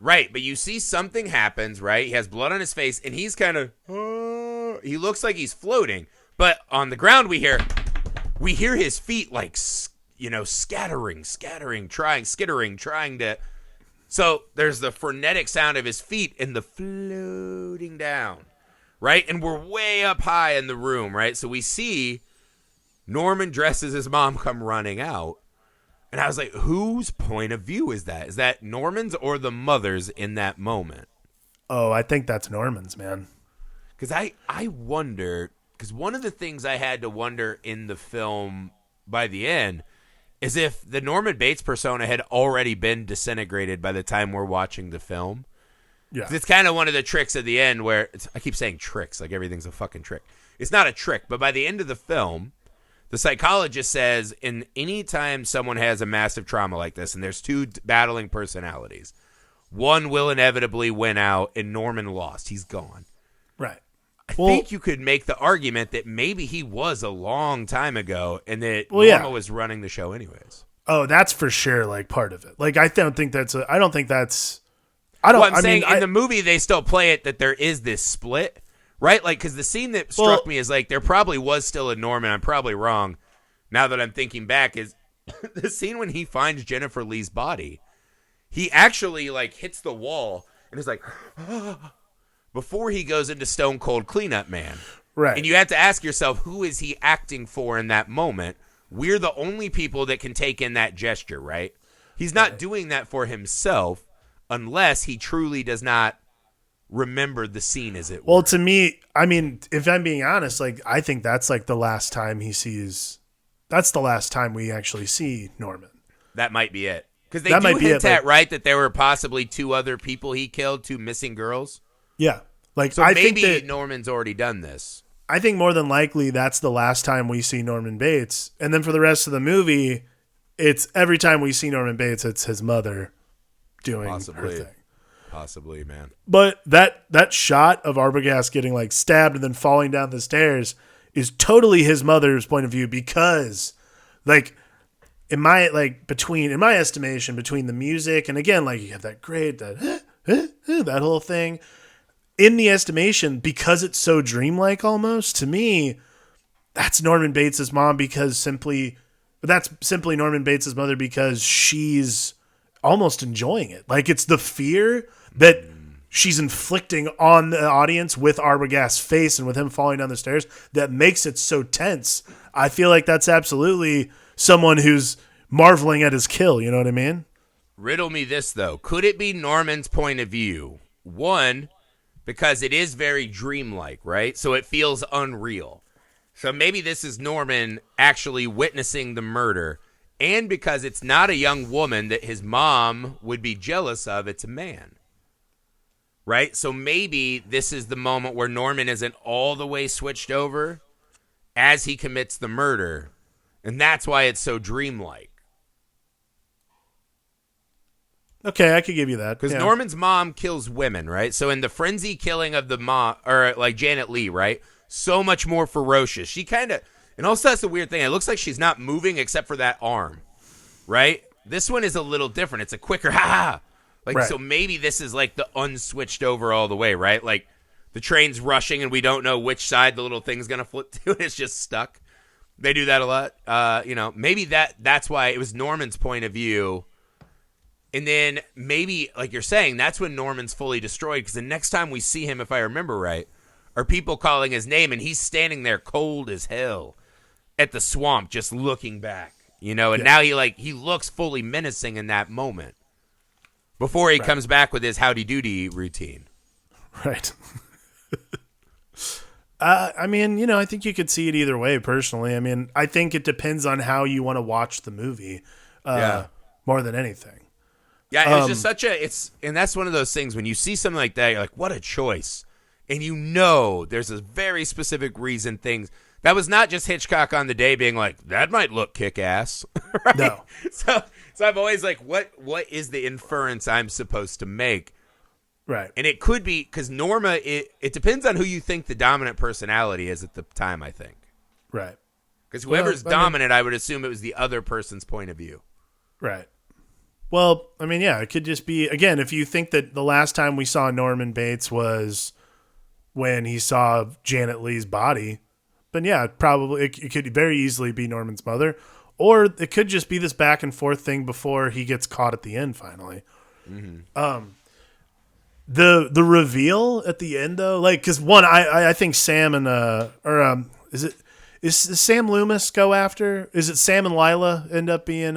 Right, but you see something happens, right? He has blood on his face, and he's kind of, he looks like he's floating. But on the ground, we hear his feet like, skittering, trying to. So there's the frenetic sound of his feet and the floating down, right? And we're way up high in the room, right? So we see Norman dressed as his mom come running out. And I was like, whose point of view is that? Is that Norman's or the mother's in that moment? Oh, I think that's Norman's, man. Because I wonder, because one of the things I had to wonder in the film by the end is if the Norman Bates persona had already been disintegrated by the time we're watching the film. Yeah. It's kind of one of the tricks at the end where, I keep saying tricks, like everything's a fucking trick. It's not a trick, but by the end of the film, the psychologist says in any time someone has a massive trauma like this, and there's 2 battling personalities, one will inevitably win out, and Norman lost. He's gone. Right. I think you could make the argument that maybe he was a long time ago, and that Norma was running the show anyways. Oh, that's for sure, like part of it. Like I'm saying in the movie they still play it that there is this split, right? Like, because the scene that struck me is like there probably was still a Norman. I'm probably wrong. Now that I'm thinking back, is the scene when he finds Jennifer Lee's body. He actually like hits the wall and is like, before he goes into Stone Cold Cleanup Man. Right. And you have to ask yourself, who is he acting for in that moment? We're the only people that can take in that gesture, right? He's not doing that for himself unless he truly does not remember the scene, as it were. Well, to me, I mean, if I'm being honest, like I think that's like the last time he sees. That's the last time we actually see Norman. That might be it. Because they do hint at, right, that there were possibly 2 other people he killed, 2 missing girls. Yeah. Like, so I maybe think that Norman's already done this. I think more than likely that's the last time we see Norman Bates. And then for the rest of the movie, it's every time we see Norman Bates, it's his mother doing her thing. Possibly, man. But that shot of Arbogast getting like stabbed and then falling down the stairs is totally his mother's point of view because like in my estimation, between the music and again, like you have that great that whole thing. In the estimation, because it's so dreamlike almost, to me, that's Norman Bates' mom that's simply Norman Bates' mother because she's almost enjoying it. Like it's the fear that she's inflicting on the audience with Arbogast's face and with him falling down the stairs that makes it so tense. I feel like that's absolutely someone who's marveling at his kill. You know what I mean? Riddle me this, though. Could it be Norman's point of view? One, because it is very dreamlike, right? So it feels unreal. So maybe this is Norman actually witnessing the murder. And because it's not a young woman that his mom would be jealous of, it's a man. Right? So maybe this is the moment where Norman isn't all the way switched over as he commits the murder. And that's why it's so dreamlike. Okay, I could give you that. Because Norman's mom kills women, right? So in the frenzy killing of the mom, or like Janet Leigh, right? So much more ferocious. She kind of, and also that's the weird thing. It looks like she's not moving except for that arm, right? This one is a little different. It's a quicker, ha-ha. Like, right. So maybe this is like the unswitched over all the way, right? Like the train's rushing and we don't know which side the little thing's going to flip to. It's just stuck. They do that a lot. Maybe that's why it was Norman's point of view. And then maybe, like you're saying, that's when Norman's fully destroyed. Because the next time we see him, if I remember right, are people calling his name, and he's standing there cold as hell at the swamp, just looking back. And now he looks fully menacing in that moment before he comes back with his howdy doody routine. Right. I mean, I think you could see it either way. Personally, I mean, I think it depends on how you want to watch the movie. More than anything. Yeah, it's just and that's one of those things when you see something like that, you're like, what a choice. And there's a very specific reason things. That was not just Hitchcock on the day being like, that might look kick-ass. Right? No. So I'm always like, what is the inference I'm supposed to make? Right. And it could be, because Norma, it depends on who you think the dominant personality is at the time, I think. Right. Because whoever's dominant, I would assume it was the other person's point of view. Right. Well, I mean, yeah, it could just be, again, if you think that the last time we saw Norman Bates was when he saw Janet Leigh's body, then yeah, probably it could very easily be Norman's mother. Or it could just be this back and forth thing before he gets caught at the end finally. Mm-hmm. The reveal at the end though, like, because one, I think Sam and is Sam Loomis go after? Is it Sam and Lila end up being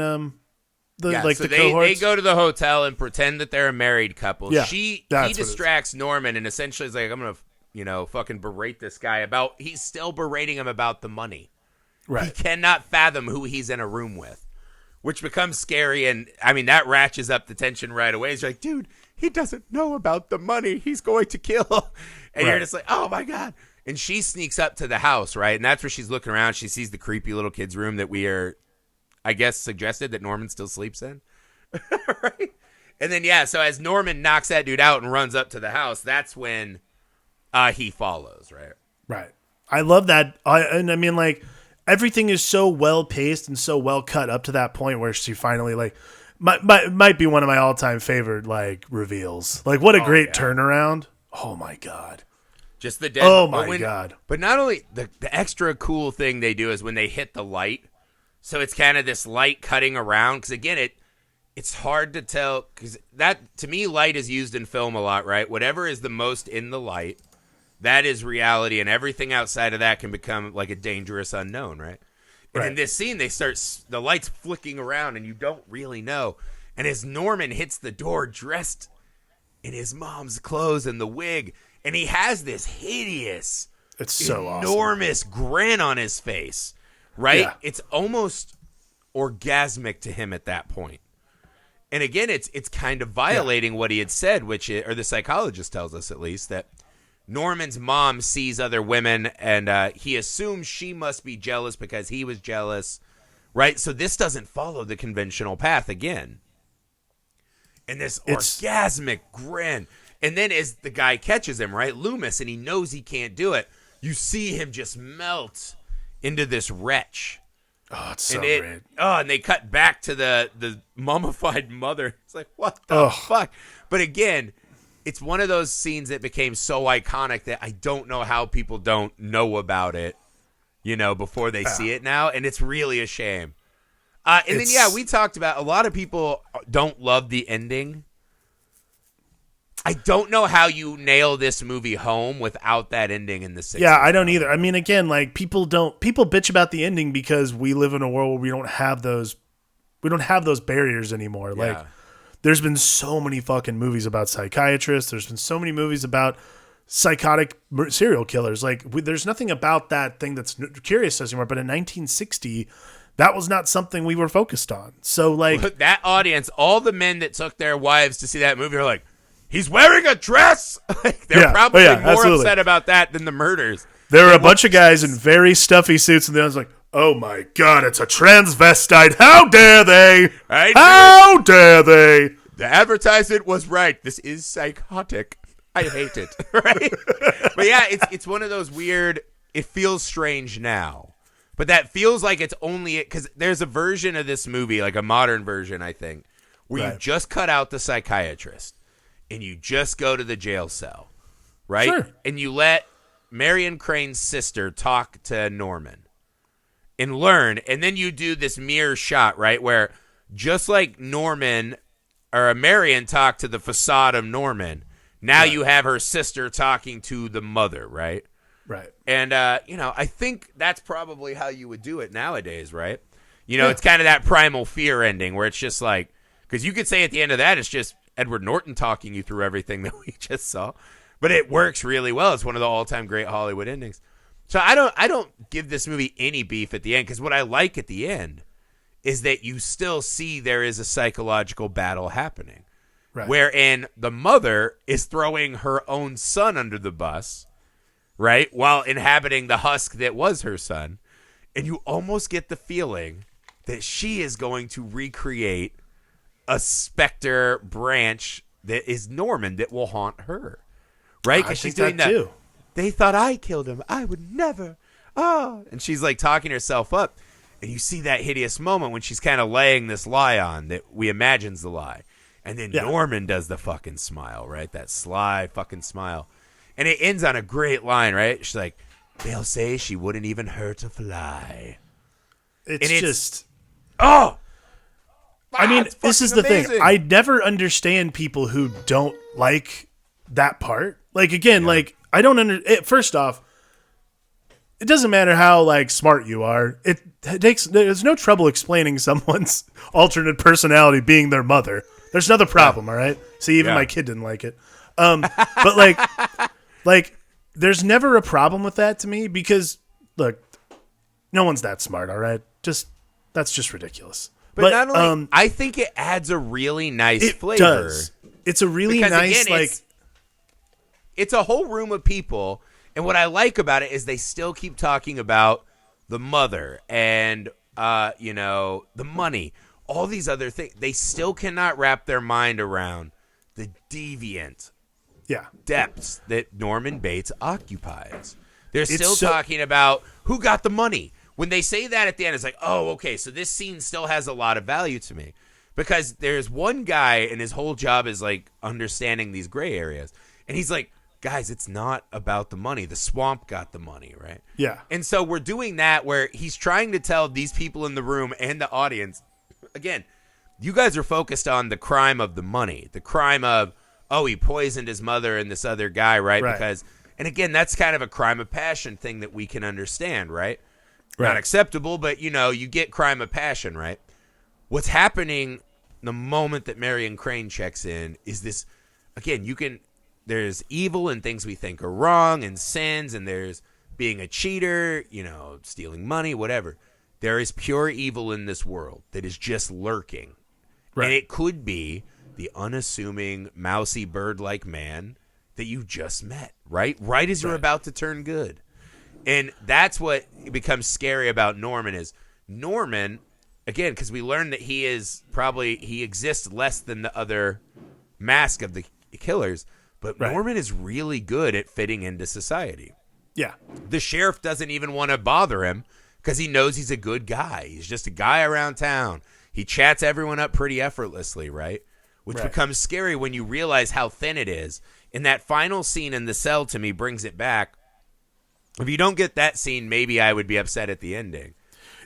so the they go to the hotel and pretend that they're a married couple. Yeah, he distracts Norman and essentially is like, I'm gonna fucking berate this guy about. He's still berating him about the money. Right. He cannot fathom who he's in a room with, which becomes scary. And I mean that ratchets up the tension right away. He's like, dude, he doesn't know about the money. He's going to kill. And you're just like, oh my god. And she sneaks up to the house, right? And that's where she's looking around. She sees the creepy little kid's room that we are, I guess, suggested that Norman still sleeps in. Right? And then, so as Norman knocks that dude out and runs up to the house, that's when he follows, right? Right. I love that. I mean, like, everything is so well paced and so well cut up to that point where she finally, like, might be one of my all-time favorite, like, reveals. Like, what a great turnaround. Oh, my God. Just the dead. Oh my God. But not only the extra cool thing they do is when they hit the light. So it's kind of this light cutting around. Because again, it's hard to tell. Because that, to me, light is used in film a lot, right? Whatever is the most in the light, that is reality. And everything outside of that can become like a dangerous unknown, right? And in this scene, the lights flicking around and you don't really know. And as Norman hits the door dressed in his mom's clothes and the wig, and he has this hideous, enormous grin on his face, right? Yeah. It's almost orgasmic to him at that point. And again, it's kind of violating what he had said, or the psychologist tells us at least, that Norman's mom sees other women and he assumes she must be jealous because he was jealous, right? So this doesn't follow the conventional path again. And this orgasmic grin. And then as the guy catches him, right, Loomis, and he knows he can't do it, you see him just melt into this wretch. Oh, it's so great. Oh, and they cut back to the mummified mother. It's like, what the fuck? But again, it's one of those scenes that became so iconic that I don't know how people don't know about it, before they see it now. And it's really a shame. And then, we talked about a lot of people don't love the ending. I don't know how you nail this movie home without that ending in the 60s. Yeah, I don't either. I mean, again, like people bitch about the ending because we live in a world where we don't have those barriers anymore. Yeah. Like there's been so many fucking movies about psychiatrists. There's been so many movies about psychotic serial killers. Like there's nothing about that thing that's curious anymore. But in 1960, that was not something we were focused on. So like that audience, all the men that took their wives to see that movie are like, he's wearing a dress. They're probably more upset about that than the murders. There were a bunch of guys in very stuffy suits, and then I was like, oh my God, it's a transvestite. How dare they? Right? How dare they? The advertisement was right. This is psychotic. I hate it. Right? But yeah, it's one of those weird, it feels strange now. But that feels like it's only because there's a version of this movie, like a modern version, I think, where you just cut out the psychiatrist and you just go to the jail cell, right? Sure. And you let Marion Crane's sister talk to Norman and learn. And then you do this mirror shot, right? Where just like Norman or Marion talked to the facade of Norman, now you have her sister talking to the mother, right? Right. And, I think that's probably how you would do it nowadays, right? It's kind of that primal fear ending where it's just like, because you could say at the end of that, it's just Edward Norton talking you through everything that we just saw. But it works really well. It's one of the all-time great Hollywood endings. So I don't give this movie any beef at the end, because what I like at the end is that you still see there is a psychological battle happening. Right. Wherein the mother is throwing her own son under the bus, right, while inhabiting the husk that was her son. And you almost get the feeling that she is going to recreate a specter branch that is Norman that will haunt her, right? Because she's doing that too. They thought I killed him. I would never. Oh, and she's like talking herself up. And you see that hideous moment when she's kind of laying this lie on that we imagine's the lie. And then Norman does the fucking smile, right? That sly fucking smile. And it ends on a great line, right? She's like, they'll say she wouldn't even hurt a fly. It's just... Oh! I mean, this is the thing. I never understand people who don't like that part. Like, again, like, I don't first off, it doesn't matter how, like, smart you are. There's no trouble explaining someone's alternate personality being their mother. There's another problem, all right? See, even my kid didn't like it. But, like, there's never a problem with that to me because, look, no one's that smart, all right? That's just ridiculous. But not only, I think it adds a really nice flavor. It does. It's a really nice, again, it's a whole room of people, and what I like about it is they still keep talking about the mother and, the money, all these other things. They still cannot wrap their mind around the deviant depths that Norman Bates occupies. They're still talking about who got the money. When they say that at the end, it's like, oh, okay, so this scene still has a lot of value to me. Because there's one guy, and his whole job is, like, understanding these gray areas. And he's like, guys, it's not about the money. The swamp got the money, right? Yeah. And so we're doing that where he's trying to tell these people in the room and the audience, again, you guys are focused on the crime of the money, the crime of, oh, he poisoned his mother and this other guy, right? Because, and again, that's kind of a crime of passion thing that we can understand, right? Not acceptable, but, you know, you get crime of passion, right? What's happening the moment that Marion Crane checks in is this, again, there's evil and things we think are wrong and sins, and there's being a cheater, you know, stealing money, whatever. There is pure evil in this world that is just lurking. Right. And it could be the unassuming, mousy, bird-like man that you just met, right? Right as you're about to turn good. And that's what becomes scary about Norman is Norman, again, because we learned that he exists less than the other mask of the killers, but Norman is really good at fitting into society. Yeah. The sheriff doesn't even want to bother him because he knows he's a good guy. He's just a guy around town. He chats everyone up pretty effortlessly, right? Which becomes scary when you realize how thin it is. And that final scene in the cell, to me, brings it back. If you don't get that scene, maybe I would be upset at the ending.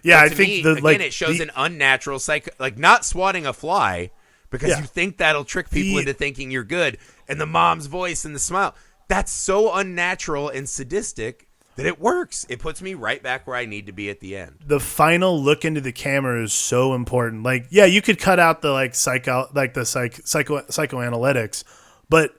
Yeah, I think it shows an unnatural like not swatting a fly because you think that'll trick people into thinking you're good. And the mom's voice and the smile, that's so unnatural and sadistic that it works. It puts me right back where I need to be at the end. The final look into the camera is so important. Like, yeah, you could cut out the psychoanalytics, but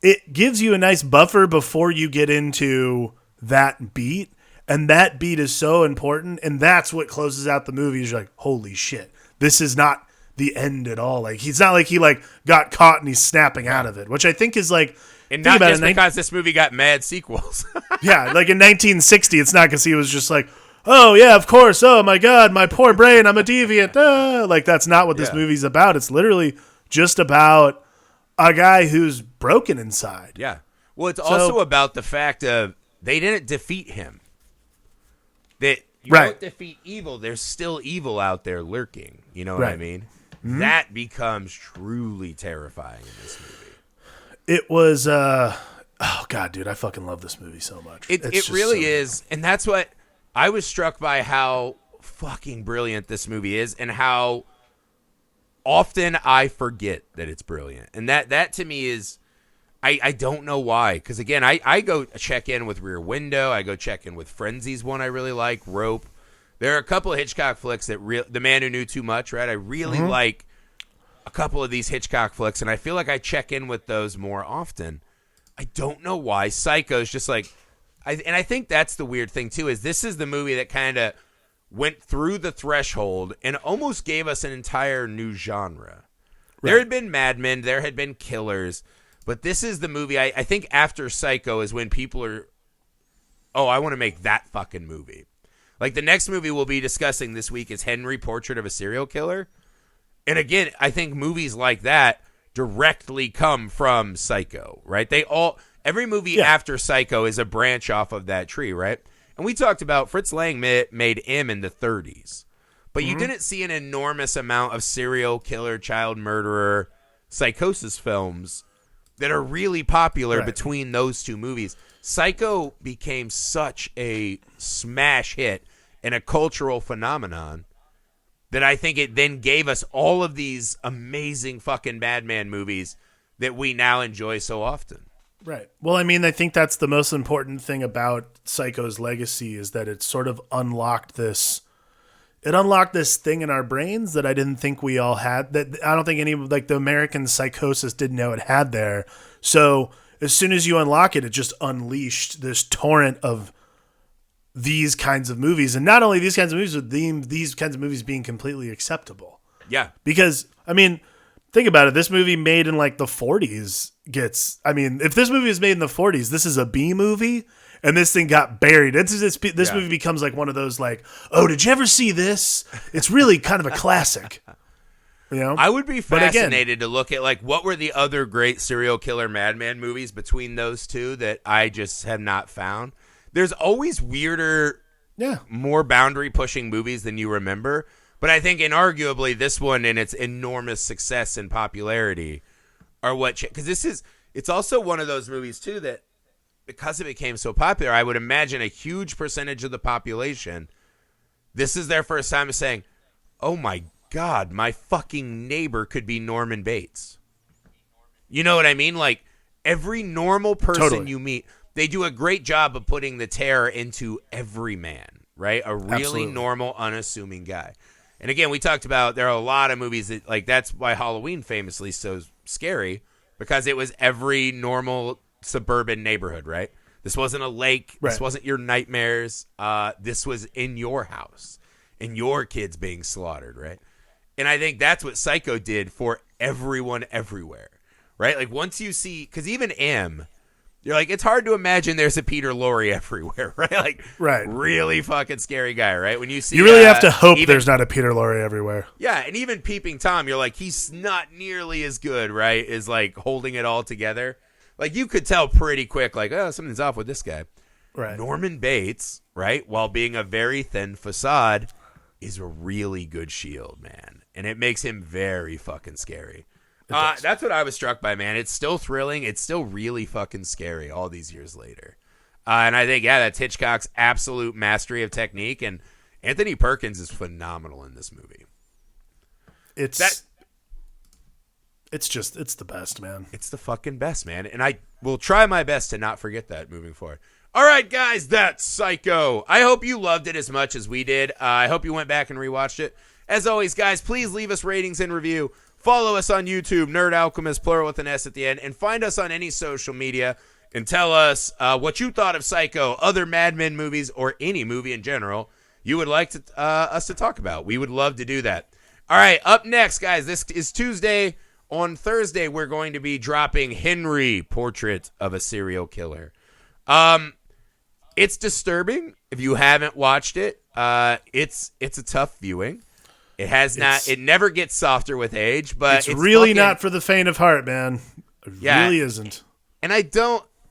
it gives you a nice buffer before you get into that beat. And that beat is so important, and that's what closes out the movie. You're like, holy shit, this is not the end at all. Like, he's not like he got caught and he's snapping out of it, which I think is like, and not just because this movie got mad sequels. Yeah, like in 1960, it's not because he was just like, oh yeah, of course, oh my god, my poor brain, I'm a deviant. Like, that's not what this movie's about. It's literally just about a guy who's broken inside. Yeah. Well, it's also about the fact of they didn't defeat him. That you don't defeat evil, there's still evil out there lurking. You know what I mean? Mm-hmm. That becomes truly terrifying in this movie. It was, oh God, dude, I fucking love this movie so much. It really is. And that's what I was struck by, how fucking brilliant this movie is and how often I forget that it's brilliant. And that to me is, I don't know why. Because, again, I go check in with Rear Window. I go check in with Frenzy's one I really like, Rope. There are a couple of Hitchcock flicks that The Man Who Knew Too Much, right? I really like a couple of these Hitchcock flicks, and I feel like I check in with those more often. I don't know why. Psycho's just like... and I think that's the weird thing, too, is this is the movie that kind of went through the threshold and almost gave us an entire new genre. Right. There had been Mad Men. There had been killers. But this is the movie, I think after Psycho is when people are, I want to make that fucking movie. Like, the next movie we'll be discussing this week is Henry, Portrait of a Serial Killer. And again, I think movies like that directly come from Psycho, right? Every movie after Psycho is a branch off of that tree, right? And we talked about Fritz Lang made M in the 30s. But you didn't see an enormous amount of serial killer, child murderer, psychosis films that are really popular between those two movies. Psycho became such a smash hit and a cultural phenomenon that I think it then gave us all of these amazing fucking Madman movies that we now enjoy so often. Right. Well, I mean, I think that's the most important thing about Psycho's legacy is that it sort of unlocked this thing in our brains that I didn't think we all had, that I don't think any, like, the American psychosis didn't know it had there. So as soon as you unlock it, it just unleashed this torrent of these kinds of movies. And not only these kinds of movies, but these kinds of movies being completely acceptable. Yeah. Because, I mean, think about it. This movie made in like the 40s if this movie was made in the 40s, this is a B movie. And this thing got buried. This movie becomes like one of those like, oh, did you ever see this? It's really kind of a classic. You know? I would be fascinated to look at like what were the other great serial killer madman movies between those two that I just have not found. There's always weirder, more boundary pushing movies than you remember. But I think inarguably this one and its enormous success and popularity are what, because this is, It's also one of those movies, too, that because it became so popular, I would imagine a huge percentage of the population, this is their first time saying, oh my God, my fucking neighbor could be Norman Bates. You know what I mean? Like, every normal person you meet, they do a great job of putting the terror into every man, right? A really normal, unassuming guy. And again, we talked about there are a lot of movies that, like, that's why Halloween famously is so scary, because it was every normal suburban neighborhood, right? This wasn't a lake. Right. This wasn't your nightmares. This was in your house and your kids being slaughtered, right? And I think that's what Psycho did for everyone everywhere, right? Like, once you see, because even M, you're like, it's hard to imagine there's a Peter Lorre everywhere, right? Like, really fucking scary guy, right? When you see, you really have to hope there's not a Peter Lorre everywhere. Yeah, and even Peeping Tom, you're like, he's not nearly as good, right? As like holding it all together. Like, you could tell pretty quick, like, oh, something's off with this guy. Right. Norman Bates, right, while being a very thin facade, is a really good shield, man, and it makes him very fucking scary. That's what I was struck by, man. It's still thrilling. It's still really fucking scary all these years later. And I think, that's Hitchcock's absolute mastery of technique. And Anthony Perkins is phenomenal in this movie. It's the best, man. It's the fucking best, man. And I will try my best to not forget that moving forward. All right, guys, that's Psycho. I hope you loved it as much as we did. I hope you went back and rewatched it. As always, guys, please leave us ratings and review. Follow us on YouTube, Nerd Alchemist, plural with an S at the end, and find us on any social media and tell us what you thought of Psycho, other Mad Men movies, or any movie in general you would like us to talk about. We would love to do that. All right, up next, guys, this is Tuesday. On Thursday, we're going to be dropping Henry, Portrait of a Serial Killer. It's disturbing. If you haven't watched it, it's a tough viewing. It never gets softer with age, but it's really not for the faint of heart, man. It really isn't. And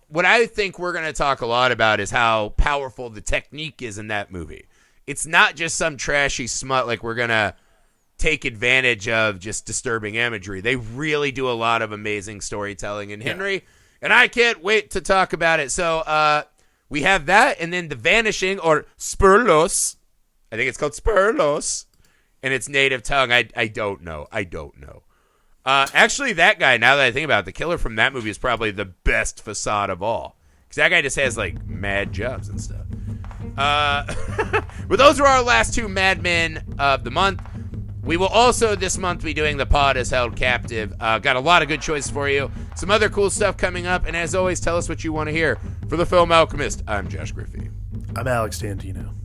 what I think we're going to talk a lot about is how powerful the technique is in that movie. It's not just some trashy smut like we're going to take advantage of just disturbing imagery. They really do a lot of amazing storytelling in Henry, and I can't wait to talk about it. So we have that, and then The Vanishing, or Spurlos. I think it's called Spurlos. In its native tongue, I don't know. Actually, that guy, now that I think about it, the killer from that movie is probably the best facade of all. Because that guy just has, like, mad jobs and stuff. But those are our last two Mad Men of the month. We will also, this month, be doing The Pod Is Held Captive. Got a lot of good choices for you. Some other cool stuff coming up. And as always, tell us what you want to hear. For the Film Alchemist, I'm Josh Griffey. I'm Alex Tantino.